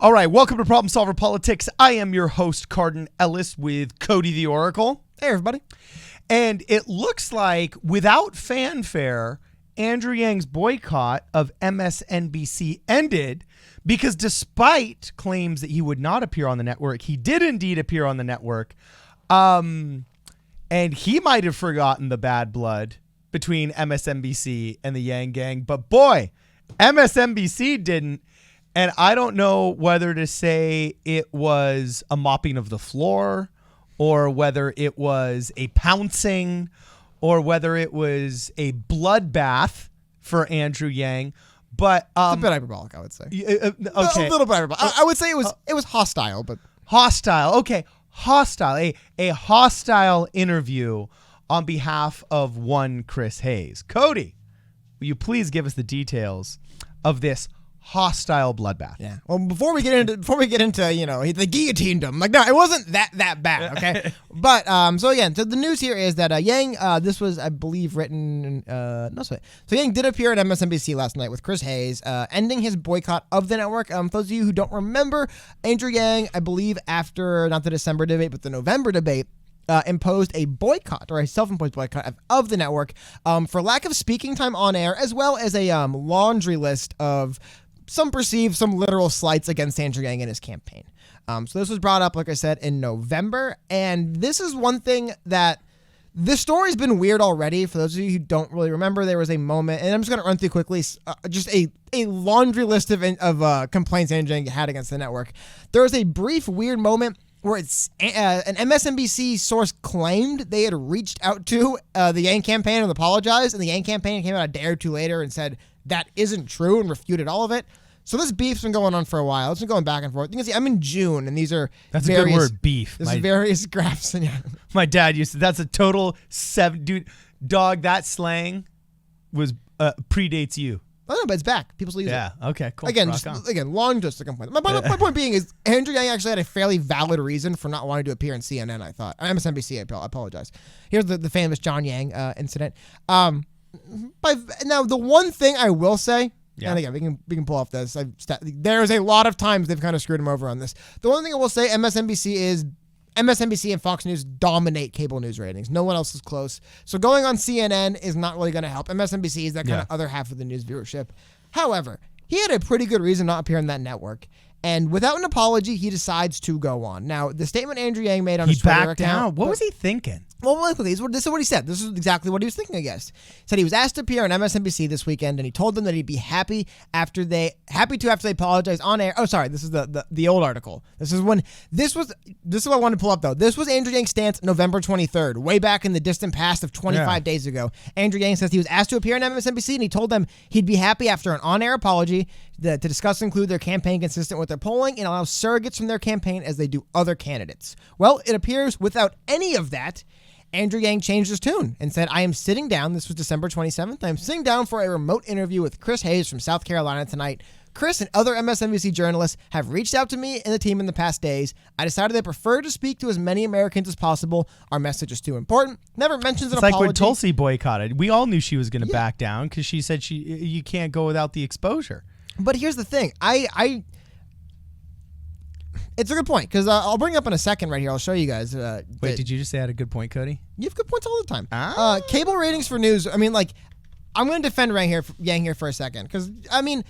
All right, welcome to Problem Solver Politics. I am your host, Cardin Ellis, with Cody the Oracle. Hey, everybody. And it looks like, without fanfare, Andrew Yang's boycott of MSNBC ended because despite claims that he would not appear on the network, he did indeed appear on the network. And he might have forgotten the bad blood between MSNBC and the Yang gang. But boy, MSNBC didn't. And I don't know whether to say it was a mopping of the floor or whether it was a pouncing or whether it was a bloodbath for Andrew Yang. But it's a bit hyperbolic, I would say. Okay. A little bit hyperbolic. I would say it was hostile, but hostile. Okay. Hostile. A hostile interview on behalf of one Chris Hayes. Cody, will you please give us the details of this hostile bloodbath? Yeah. Well, before we get into the guillotined him. Like, no, it wasn't that bad. Okay. But so the news here is that Yang, this was, I believe, written. So Yang did appear at MSNBC last night with Chris Hayes, ending his boycott of the network. For those of you who don't remember, Andrew Yang, I believe, after not the December debate but the November debate, imposed a boycott or a self-imposed boycott of the network for lack of speaking time on air, as well as a laundry list of some literal slights against Andrew Yang and his campaign. So this was brought up, like I said, in November. And this is one thing that this story's been weird already. For those of you who don't really remember, there was a moment, and I'm just going to run through quickly, just a laundry list of complaints Andrew Yang had against the network. There was a brief weird moment where it's an MSNBC source claimed they had reached out to the Yang campaign and apologized, and the Yang campaign came out a day or two later and said that isn't true and refuted all of it. So this beef's been going on for a while. It's been going back and forth. You can see I'm in June, and these are That's a good word, beef. This is various graphs. And my dad used to. That's a total 7, dude. Dog, that slang was predates you. I don't know, but it's back. People still use it. Yeah. Okay. Cool. Again, long just to complain. My point being is Andrew Yang actually had a fairly valid reason for not wanting to appear in CNN. I thought MSNBC. I apologize. Here's the famous John Yang incident. Now the one thing I will say. Yeah. And again, we can pull off this. There's a lot of times they've kind of screwed him over on this. The one thing I will say, MSNBC and Fox News dominate cable news ratings. No one else is close. So going on CNN is not really going to help. MSNBC is that kind of other half of the news viewership. However, he had a pretty good reason not to appear on that network. And without an apology, he decides to go on. Now, the statement Andrew Yang made on his Twitter account. He backed down. What was he thinking? Well, this is what he said. This is exactly what he was thinking, I guess. He said he was asked to appear on MSNBC this weekend, and he told them that he'd be happy after they apologize on air. Oh, sorry, this is the old article. This is what I wanted to pull up, though. This was Andrew Yang's stance November 23rd, way back in the distant past of 25 days ago. Andrew Yang says he was asked to appear on MSNBC, and he told them he'd be happy after an on-air apology to discuss and include their campaign consistent with their polling and allow surrogates from their campaign as they do other candidates. Well, it appears without any of that, Andrew Yang changed his tune and said, I am sitting down. This was December 27th. I'm sitting down for a remote interview with Chris Hayes from South Carolina tonight. Chris and other MSNBC journalists have reached out to me and the team in the past days. I decided they prefer to speak to as many Americans as possible. Our message is too important. Never mentions an apology. It's like when Tulsi boycotted. We all knew she was going to back down because she said you can't go without the exposure. But here's the thing. It's a good point, because I'll bring up in a second right here. I'll show you guys. Wait, did you just say I had a good point, Cody? You have good points all the time. Cable ratings for news. I mean, like, I'm going to defend Yang here for a second, because, I mean,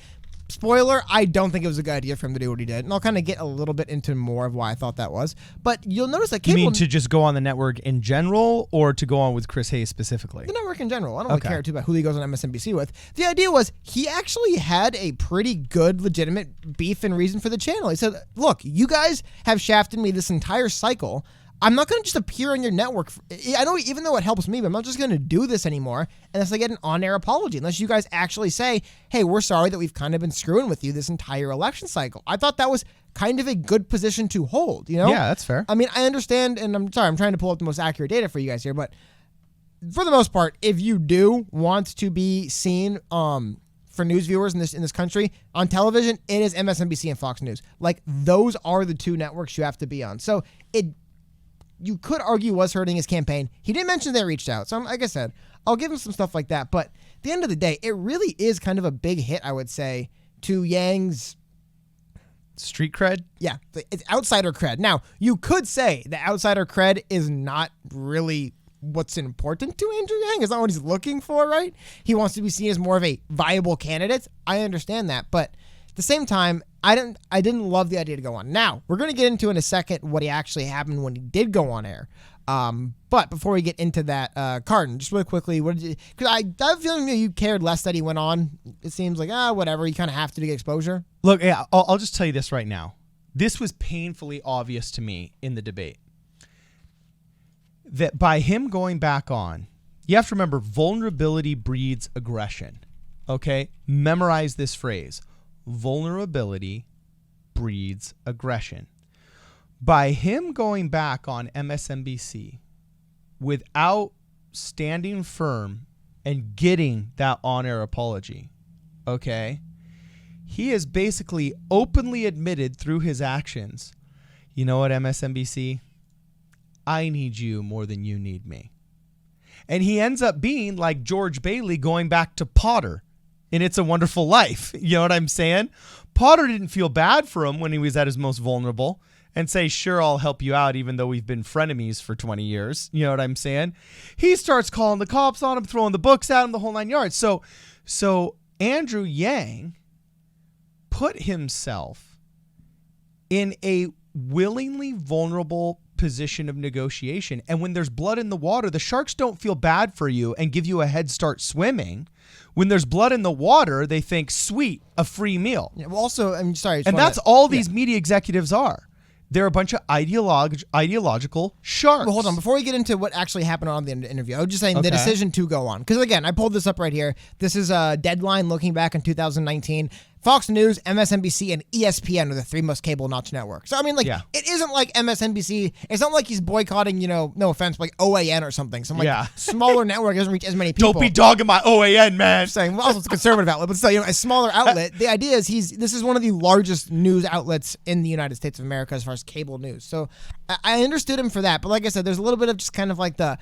spoiler, I don't think it was a good idea for him to do what he did. And I'll kind of get a little bit into more of why I thought that was. But you'll notice that cable... You mean to just go on the network in general or to go on with Chris Hayes specifically? The network in general. I don't really care too about who he goes on MSNBC with. The idea was he actually had a pretty good, legitimate beef and reason for the channel. He said, look, you guys have shafted me this entire cycle. I'm not going to just appear on your network. I know, even though it helps me, but I'm not just going to do this anymore unless I get an on-air apology, unless you guys actually say, hey, we're sorry that we've kind of been screwing with you this entire election cycle. I thought that was kind of a good position to hold, you know? Yeah, that's fair. I mean, I understand, and I'm trying to pull up the most accurate data for you guys here, but for the most part, if you do want to be seen for news viewers in this country on television, it is MSNBC and Fox News. Like, those are the two networks you have to be on. So you could argue was hurting his campaign. He didn't mention they reached out. So like I said, I'll give him some stuff like that. But at the end of the day, it really is kind of a big hit, I would say, to Yang's Street cred? Yeah, it's outsider cred. Now, you could say the outsider cred is not really what's important to Andrew Yang. It's not what he's looking for, right? He wants to be seen as more of a viable candidate. I understand that, but at the same time, I didn't love the idea to go on. Now, we're going to get into in a second what actually happened when he did go on air. But before we get into that, Carton, just really quickly, what did you? Because I have a feeling you cared less that he went on. It seems like whatever. You kind of have to get exposure. Look, yeah, I'll just tell you this right now. This was painfully obvious to me in the debate. That by him going back on, you have to remember, vulnerability breeds aggression. Okay? Memorize this phrase. Vulnerability breeds aggression. By him going back on MSNBC without standing firm and getting that on-air apology, okay, he has basically openly admitted through his actions, you know what, MSNBC? I need you more than you need me. And he ends up being like George Bailey going back to Potter in It's a Wonderful Life. You know what I'm saying? Potter didn't feel bad for him when he was at his most vulnerable and say, sure, I'll help you out, even though we've been frenemies for 20 years. You know what I'm saying? He starts calling the cops on him, throwing the books at him, the whole 9 yards. So Andrew Yang put himself in a willingly vulnerable position of negotiation. And when there's blood in the water, the sharks don't feel bad for you and give you a head start swimming. When there's blood in the water, they think, sweet, a free meal. Yeah, well, also, I'm sorry. And that's all these media executives are. They're a bunch of ideological sharks. Well, hold on. Before we get into what actually happened on the interview, I was just saying the decision to go on. Because, again, I pulled this up right here. This is a Deadline looking back in 2019. Fox News, MSNBC, and ESPN are the three most cable-notch networks. So, I mean, It isn't like MSNBC. It's not like he's boycotting, no offense, like OAN or something. Some smaller network doesn't reach as many people. Don't be dogging my OAN, man. Saying, well, also it's a conservative outlet, but still, a smaller outlet. The idea is this is one of the largest news outlets in the United States of America as far as cable news. So I understood him for that. But like I said, there's a little bit of just kind of like the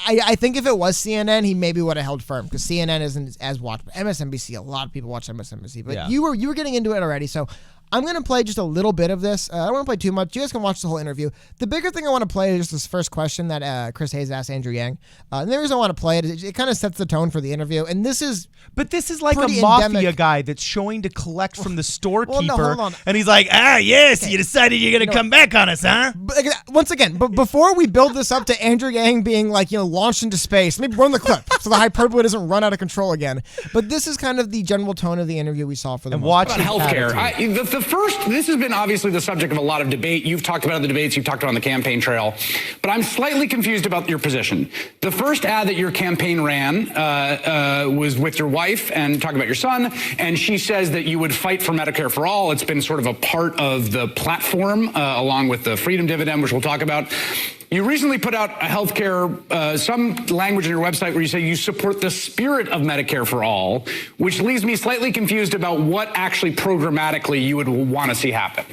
I think if it was CNN, he maybe would have held firm because CNN isn't as watched. But MSNBC, a lot of people watch MSNBC. But you were getting into it already, so I'm going to play just a little bit of this. I don't want to play too much. You guys can watch the whole interview. The bigger thing I want to play is just this first question that Chris Hayes asked Andrew Yang. And the reason I want to play it is it kind of sets the tone for the interview. And this is like a mafia guy that's showing to collect from the storekeeper. And he's like, yes, you decided you're going to come back on us, huh? But, once again, but before we build this up to Andrew Yang being launched into space, maybe run the clip so the hyperbole doesn't run out of control again. But this is kind of the general tone of the interview we saw for the most part. About healthcare. This has been obviously the subject of a lot of debate. You've talked about it in the debates. You've talked about it on the campaign trail. But I'm slightly confused about your position. The first ad that your campaign ran was with your wife and talking about your son. And she says that you would fight for Medicare for all. It's been sort of a part of the platform along with the freedom dividend, which we'll talk about. You recently put out a healthcare, some language on your website where you say you support the spirit of Medicare for all, which leaves me slightly confused about what actually programmatically you would want to see happen.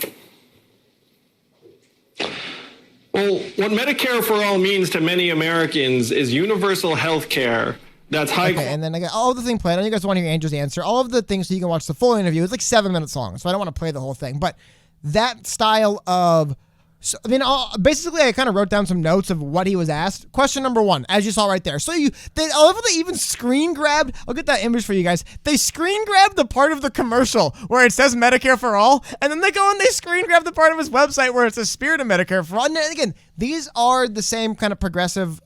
Well, what Medicare for all means to many Americans is universal health care. That's high. Okay, and then I got all of the thing played. I know you guys want to hear Andrew's answer. All of the things so you can watch the full interview. It's like 7 minutes long, so I don't want to play the whole thing. But that style of... So, basically, I kind of wrote down some notes of what he was asked. Question number one, as you saw right there. So they even screen grabbed. I'll get that image for you guys. They screen grabbed the part of the commercial where it says Medicare for all, and then they go and they screen grab the part of his website where it's the spirit of Medicare for all. And again, these are the same kind of progressive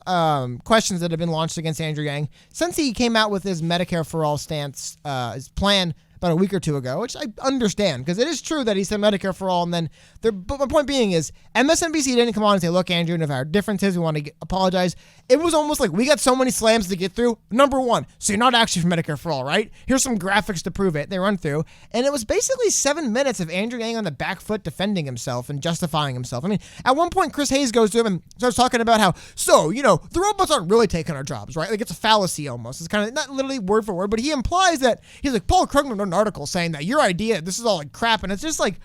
questions that have been launched against Andrew Yang since he came out with his Medicare for all stance, his plan about a week or two ago, which I understand because it is true that he said Medicare for all. And then, but my point being is MSNBC didn't come on and say, look, Andrew, and if our differences, we want to apologize. It was almost like we got so many slams to get through. Number one, so you're not actually for Medicare for all, right? Here's some graphics to prove it. They run through. And it was basically 7 minutes of Andrew Yang on the back foot defending himself and justifying himself. I mean, at one point, Chris Hayes goes to him and starts talking about how, the robots aren't really taking our jobs, right? Like it's a fallacy almost. It's kind of not literally word for word, but he implies that he's like, Paul Krugman wrote an article saying that your idea, this is all like crap. And it's just like,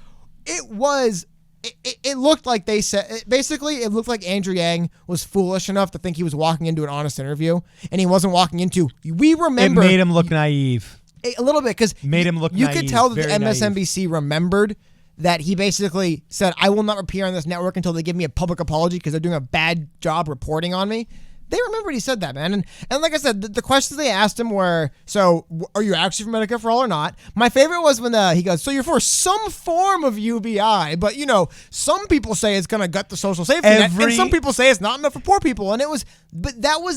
it looked like they said, basically, it looked like Andrew Yang was foolish enough to think he was walking into an honest interview and he wasn't walking into, we remember. It made him look naive. A little bit, because made him look You naive, could tell that the very naive. MSNBC remembered that he basically said, I will not appear on this network until they give me a public apology because they're doing a bad job reporting on me. They remembered he said that, man. And like I said, the questions they asked him were, so are you actually for Medicare for All or not? My favorite was when he goes, so you're for some form of UBI, but some people say it's going to gut the social safety net, and some people say it's not enough for poor people. And that was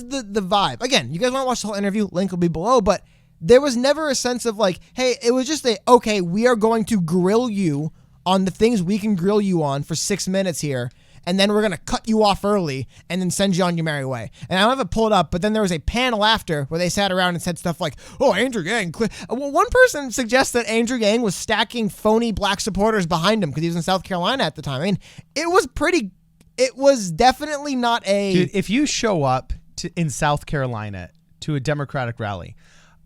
the vibe. Again, you guys want to watch the whole interview, link will be below, but there was never a sense of like, hey, it was just okay, we are going to grill you on the things we can grill you on for 6 minutes here, and then we're going to cut you off early and then send you on your merry way. And I don't have it pulled up, but then there was a panel after where they sat around and said stuff like, oh, Andrew Yang. Well, one person suggests that Andrew Yang was stacking phony black supporters behind him because he was in South Carolina at the time. I mean, it was definitely not a... Dude, if you show up in South Carolina to a Democratic rally,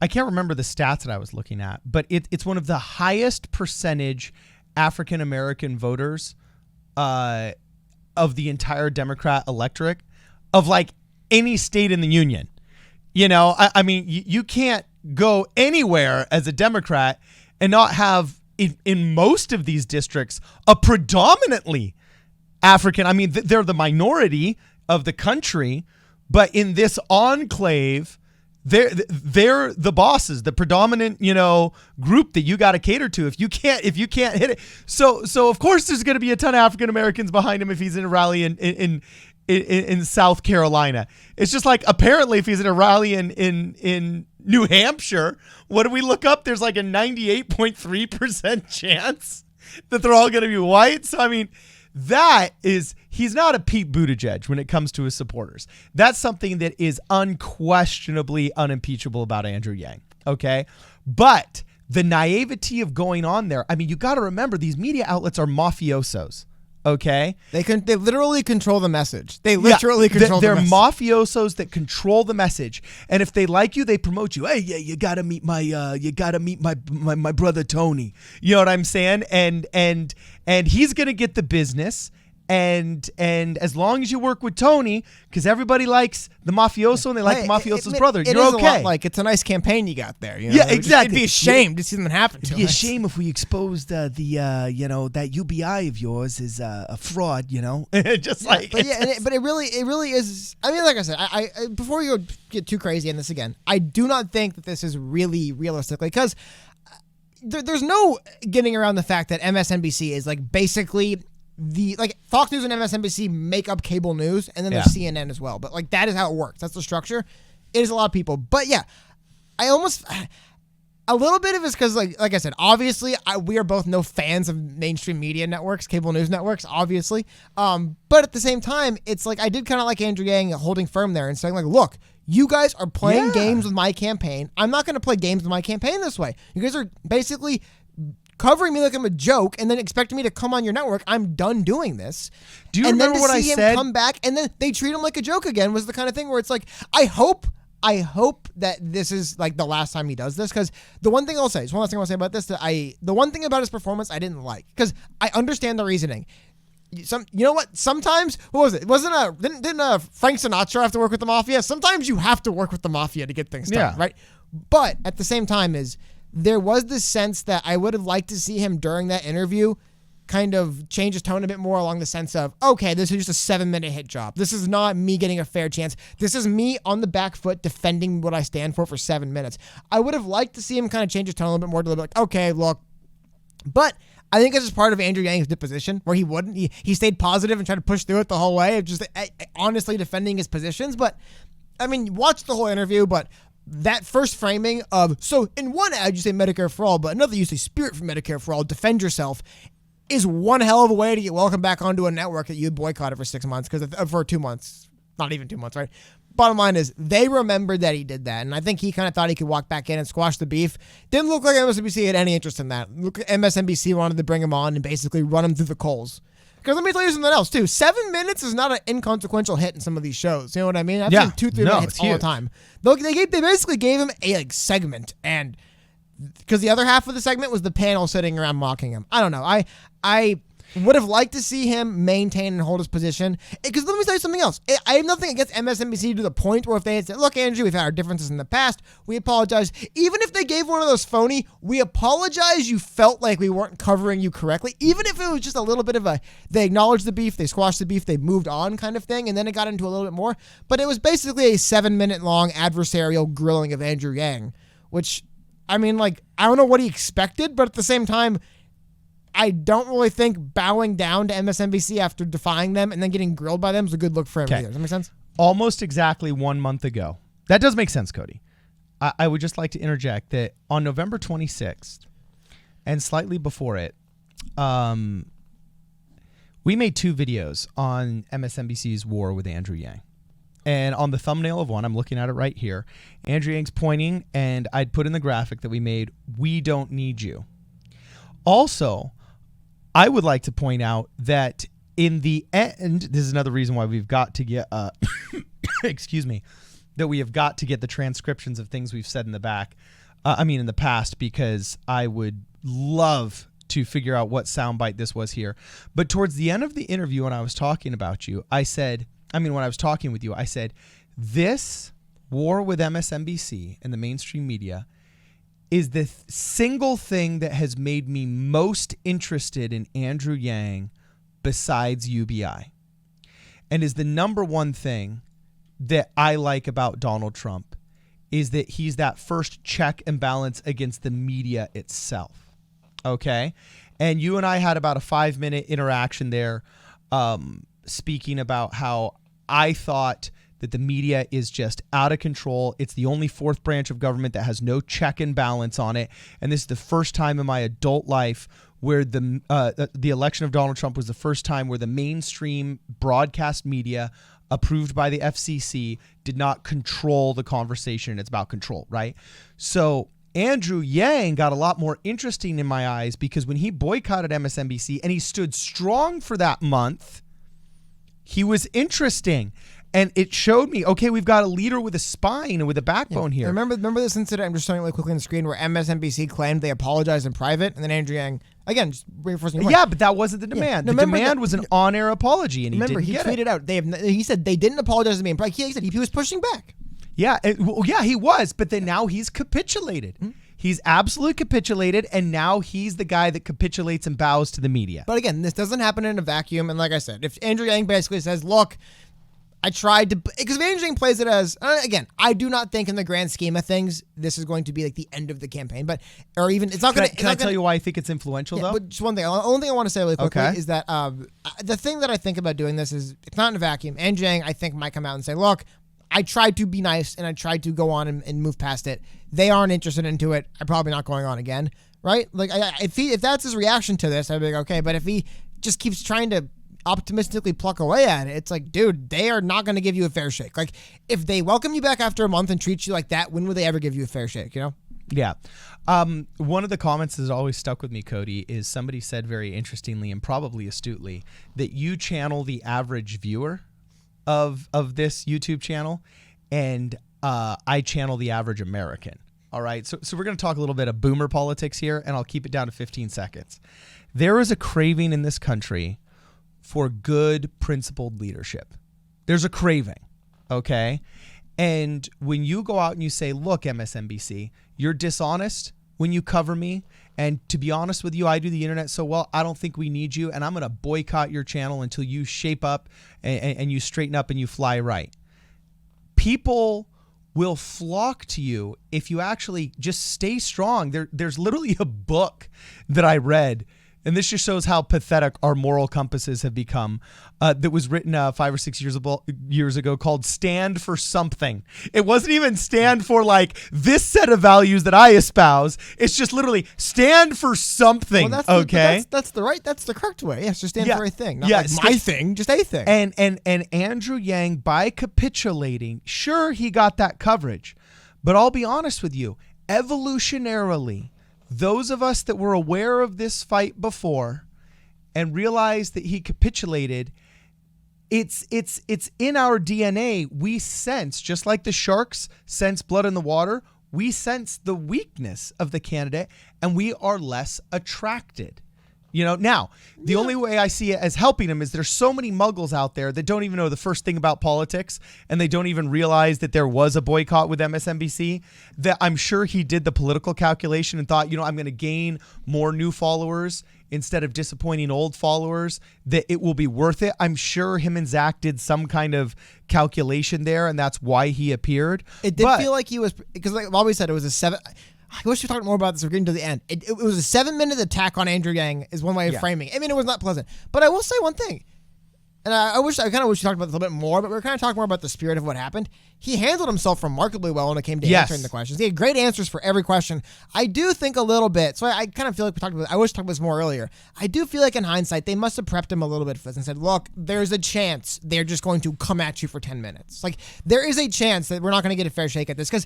I can't remember the stats that I was looking at, but it's one of the highest percentage African-American voters of the entire Democrat electorate of like any state in the union. I mean, you can't go anywhere as a Democrat and not have in most of these districts a predominantly African. I mean, they're the minority of the country, but in this enclave, they're the bosses, the predominant, group that you got to cater to. If you can't hit it. So of course there's going to be a ton of African Americans behind him if he's in a rally in South Carolina. It's just like, apparently if he's in a rally in New Hampshire, what do we look up? There's like a 98.3% chance that they're all going to be white. So I mean, he's not a Pete Buttigieg when it comes to his supporters. That's something that is unquestionably unimpeachable about Andrew Yang. Okay. But the naivety of going on there, I mean, you got to remember these media outlets are mafiosos. Okay. They literally control the message. They're mafiosos that control the message. And if they like you, they promote you. Hey, yeah, you got to meet my brother Tony. You know what I'm saying? And he's going to get the business. And as long as you work with Tony, because everybody likes the mafioso and they like the mafioso's brother, you're okay. A lot like, it's a nice campaign you got there. Yeah, exactly. It'd be a shame to see them happen to us. It'd be a shame if we exposed that UBI of yours is a fraud. Just like. But it really is. I mean, like I said, I before you get too crazy on this again, I do not think that this is really realistically, because there's no getting around the fact that MSNBC is like basically. Fox News and MSNBC make up cable news, and then there's CNN as well. But like that is how it works. That's the structure. It is a lot of people. But yeah, I almost a little bit of it's because like I said, obviously we are both no fans of mainstream media networks, cable news networks, obviously. But at the same time, it's like I did kind of like Andrew Yang holding firm there and saying like, look, you guys are playing games with my campaign. I'm not going to play games with my campaign this way. You guys are basically covering me like I'm a joke and then expecting me to come on your network. I'm done doing this. Do you remember what I said? And then to see him come back and then they treat him like a joke again was the kind of thing where it's like, I hope that this is like the last time he does this, because the one thing I'll say, one last thing I'll say about this, the one thing about his performance I didn't like, because I understand the reasoning. You know what? Sometimes, what was it? Didn't Frank Sinatra have to work with the mafia? Sometimes you have to work with the mafia to get things done, right? But at the same time there was this sense that I would have liked to see him during that interview kind of change his tone a bit more along the sense of, okay, this is just a 7-minute hit job. This is not me getting a fair chance. This is me on the back foot defending what I stand for 7 minutes. I would have liked to see him kind of change his tone a little bit more to like, okay, look. But I think it's just part of Andrew Yang's disposition where he wouldn't. He stayed positive and tried to push through it the whole way, just honestly defending his positions. But, I mean, watch the whole interview, but that first framing of, so in one ad you say Medicare for All, but another you say Spirit for Medicare for All, defend yourself, is one hell of a way to get welcomed back onto a network that you boycotted for 6 months, for 2 months, not even 2 months, right? Bottom line is they remembered that he did that, and I think he kind of thought he could walk back in and squash the beef. Didn't look like MSNBC had any interest in that. Look, MSNBC wanted to bring him on and basically run him through the coals. Because let me tell you something else, too. 7 minutes is not an inconsequential hit in some of these shows. You know what I mean? I've seen 2-3 minute hits all the time. They basically gave him a segment, and because the other half of the segment was the panel sitting around mocking him. I don't know. Would have liked to see him maintain and hold his position. Because let me tell you something else. I have nothing against MSNBC to the point where if they had said, look, Andrew, we've had our differences in the past. We apologize. Even if they gave one of those phony, we apologize, you felt like we weren't covering you correctly. Even if it was just a little bit of they acknowledged the beef, they squashed the beef, they moved on kind of thing, and then it got into a little bit more. But it was basically a 7-minute long adversarial grilling of Andrew Yang, which, I mean, like, I don't know what he expected, but at the same time, I don't really think bowing down to MSNBC after defying them and then getting grilled by them is a good look for him either. Does that make sense? Almost exactly 1 month ago. That does make sense, Cody. I would just like to interject that on November 26th and slightly before it, we made 2 videos on MSNBC's war with Andrew Yang. And on the thumbnail of one, I'm looking at it right here, Andrew Yang's pointing, and I'd put in the graphic that we made, "We don't need you." Also, I would like to point out that in the end, this is another reason why we've got to get, excuse me, that we have got to get the transcriptions of things we've said in the in the past, because I would love to figure out what soundbite this was here. But towards the end of the interview, when I was talking about you, when I was talking with you, I said, this war with MSNBC and the mainstream media is the single thing that has made me most interested in Andrew Yang besides UBI, and is the number one thing that I like about Donald Trump, is that he's that first check and balance against the media itself. Okay. And you and I had about a 5-minute interaction there, speaking about how I thought that the media is just out of control. It's the only fourth branch of government that has no check and balance on it. And this is the first time in my adult life where the election of Donald Trump was the first time where the mainstream broadcast media, approved by the FCC, did not control the conversation. It's about control, right? So Andrew Yang got a lot more interesting in my eyes, because when he boycotted MSNBC and he stood strong for that month, he was interesting. And it showed me, okay, we've got a leader with a spine and with a backbone here. Remember this incident? I'm just showing it really quickly on the screen, where MSNBC claimed they apologized in private, and then Andrew Yang, again, just reinforcing your point. Yeah, but that wasn't the demand. The demand was an on-air apology, and he didn't get it. Remember, he tweeted out, he said they didn't apologize to me in private. He said he was pushing back. Yeah, he was, but then now he's capitulated. Mm-hmm. He's absolutely capitulated, and now he's the guy that capitulates and bows to the media. But again, this doesn't happen in a vacuum, and like I said, if Andrew Yang basically says, look, I tried to, because if Andrew Yang plays it as, again, I do not think in the grand scheme of things, this is going to be like the end of the campaign, but, or even, it's not going to. Can I tell you why I think it's influential, though? But just one thing, the only thing I want to say really quickly is that the thing that I think about doing this is, it's not in a vacuum. Andrew Yang, I think, might come out and say, look, I tried to be nice and I tried to go on and move past it. They aren't interested into it. I'm probably not going on again, right? Like, if that's his reaction to this, I'd be like, okay, but if he just keeps trying to optimistically pluck away at it, it's like, dude, they are not going to give you a fair shake. Like, if they welcome you back after a month and treat you like that, when would they ever give you a fair shake, you know? Yeah. One of the comments that's always stuck with me, Cody, is somebody said very interestingly and probably astutely that you channel the average viewer of this YouTube channel, and I channel the average American. All right. So we're going to talk a little bit of boomer politics here, and I'll keep it down to 15 seconds. There is a craving in this country for good, principled leadership. There's a craving, okay? And when you go out and you say, look, MSNBC, you're dishonest when you cover me, and to be honest with you, I do the internet so well, I don't think we need you, and I'm going to boycott your channel until you shape up and you straighten up and you fly right. People will flock to you if you actually just stay strong. There's literally a book that I read, and this just shows how pathetic our moral compasses have become, that was written 5 or 6 years ago, called Stand for Something. It wasn't even stand for like this set of values that I espouse. It's just literally stand for something. Well, that's the correct way. Yes, just stand for a thing. Not like my thing, just a thing. And Andrew Yang, by capitulating, sure, he got that coverage, but I'll be honest with you, evolutionarily, those of us that were aware of this fight before and realized that he capitulated, it's in our DNA. We sense, just like the sharks sense blood in the water, we sense the weakness of the candidate, and we are less attracted. Now, the only way I see it as helping him is there's so many muggles out there that don't even know the first thing about politics, and they don't even realize that there was a boycott with MSNBC, that I'm sure he did the political calculation and thought, I'm going to gain more new followers instead of disappointing old followers, that it will be worth it. I'm sure him and Zach did some kind of calculation there, and that's why he appeared. It did feel like he was, because like Bobby said, it was a 7... I wish we talked more about this. We're getting to the end. It was a 7-minute attack on Andrew Yang is one way of framing it. I mean, it was not pleasant. But I will say one thing. And I kind of wish we talked about this a little bit more, but we were kind of talking more about the spirit of what happened. He handled himself remarkably well when it came to answering the questions. He had great answers for every question. I do think a little bit, so I kind of feel like I wish we talked about this more earlier. I do feel like in hindsight, they must have prepped him a little bit for this and said, look, there's a chance they're just going to come at you for 10 minutes. Like, there is a chance that we're not going to get a fair shake at this, because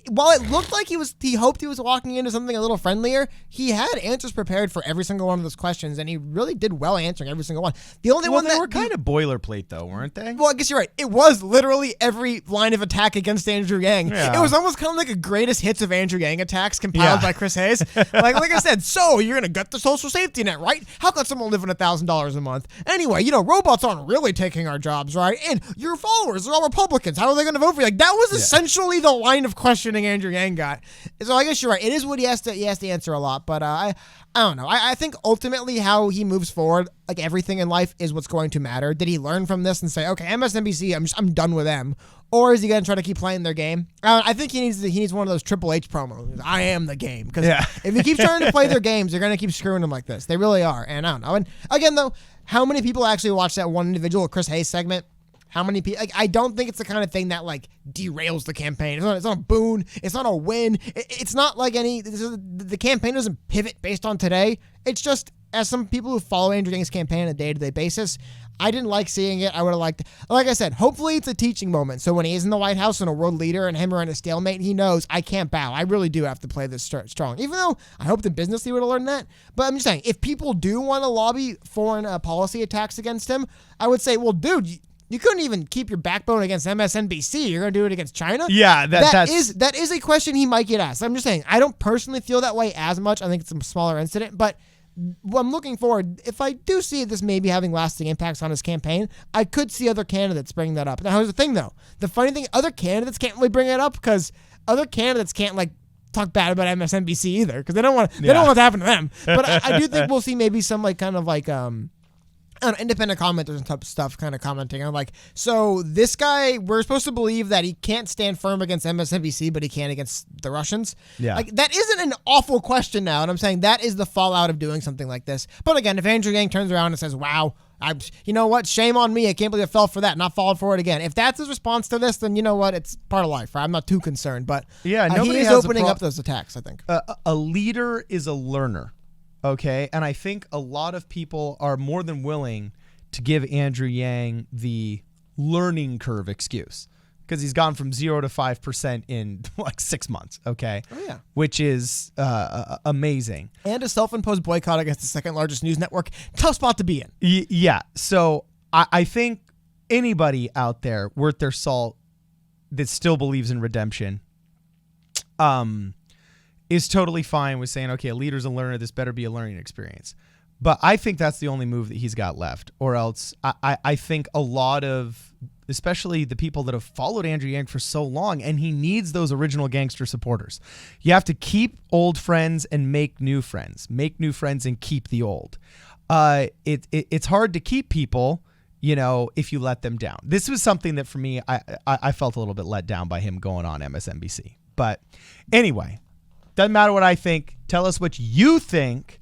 while it looked like he hoped he was walking into something a little friendlier, he had answers prepared for every single one of those questions, and he really did well answering every single one. The only one they were kind of boilerplate, though, weren't they? Well, I guess you're right. It was literally every line of attack against Andrew Yang. Yeah. It was almost kind of like a greatest hits of Andrew Yang attacks compiled by Chris Hayes. like I said, so you're gonna gut the social safety net, right? How could someone live on $1,000 a month? Anyway, robots aren't really taking our jobs, right? And your followers are all Republicans. How are they gonna vote for you? Like, that was essentially the line of questioning Andrew Yang got. So I guess you're right. It is what he has to answer a lot, but I don't know. I think ultimately how he moves forward, like everything in life, is what's going to matter. Did he learn from this and say, okay, MSNBC, I'm done with them? Or is he going to try to keep playing their game? I think he needs one of those Triple H promos. I am the game. Because if he keeps trying to play their games, they're going to keep screwing him like this. They really are. And I don't know. And again, though, how many people actually watch that one individual Chris Hayes segment? How many people? Like, I don't think it's the kind of thing that like derails the campaign. It's not a boon. It's not a win. It's not like the campaign doesn't pivot based on today. It's just, as some people who follow Andrew Yang's campaign on a day-to-day basis, I didn't like seeing it. I would have liked, like I said, hopefully it's a teaching moment. So when he is in the White House and a world leader and him are in a stalemate, he knows I can't bow. I really do have to play this strong. Even though I hope in business he would have learned that. But I'm just saying, if people do want to lobby foreign policy attacks against him, I would say, well, dude, you couldn't even keep your backbone against MSNBC. You're going to do it against China? Yeah, that is a question he might get asked. I'm just saying, I don't personally feel that way as much. I think it's a smaller incident, but I'm looking forward. If I do see this maybe having lasting impacts on his campaign, I could see other candidates bring that up. Now, here's the thing, though. The funny thing, other candidates can't really bring it up because other candidates can't, like, talk bad about MSNBC either because they don't want to happen to them. But I do think we'll see maybe some, like, kind of like, independent commenters and type of stuff kind of commenting on like, so this guy, we're supposed to believe that he can't stand firm against MSNBC, but he can against the Russians. Yeah. Like, that isn't an awful question now. And I'm saying that is the fallout of doing something like this. But again, if Andrew Yang turns around and says, wow, you know what? Shame on me. I can't believe I fell for that. Not falling for it again. If that's his response to this, then you know what? It's part of life. Right? I'm not too concerned, but he is opening up those attacks, I think. A leader is a learner. Okay, and I think a lot of people are more than willing to give Andrew Yang the learning curve excuse because he's gone from 0 to 5% in like 6 months. Okay, which is amazing. And a self-imposed boycott against the second largest news network. Tough spot to be in. Yeah, so I think anybody out there worth their salt that still believes in redemption, is totally fine with saying, okay, a leader's a learner. This better be a learning experience. But I think that's the only move that he's got left. Or else I think a lot of, especially the people that have followed Andrew Yang for so long, and he needs those original gangster supporters. You have to keep old friends and make new friends. Make new friends and keep the old. It's hard to keep people, if you let them down. This was something that for me, I felt a little bit let down by him going on MSNBC. But anyway, doesn't matter what I think. Tell us what you think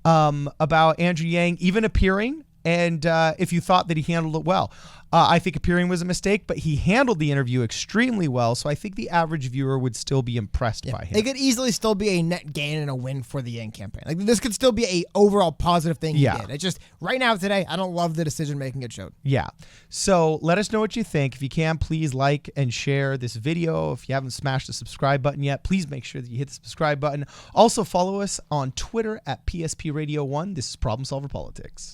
about Andrew Yang even appearing, and if you thought that he handled it well. I think appearing was a mistake, but he handled the interview extremely well, so I think the average viewer would still be impressed by him. It could easily still be a net gain and a win for the Yang campaign. Like, this could still be a overall positive thing he did. It's just, right now, today, I don't love the decision-making it showed. Yeah. So let us know what you think. If you can, please like and share this video. If you haven't smashed the subscribe button yet, please make sure that you hit the subscribe button. Also, follow us on Twitter at PSP Radio 1. This is Problem Solver Politics.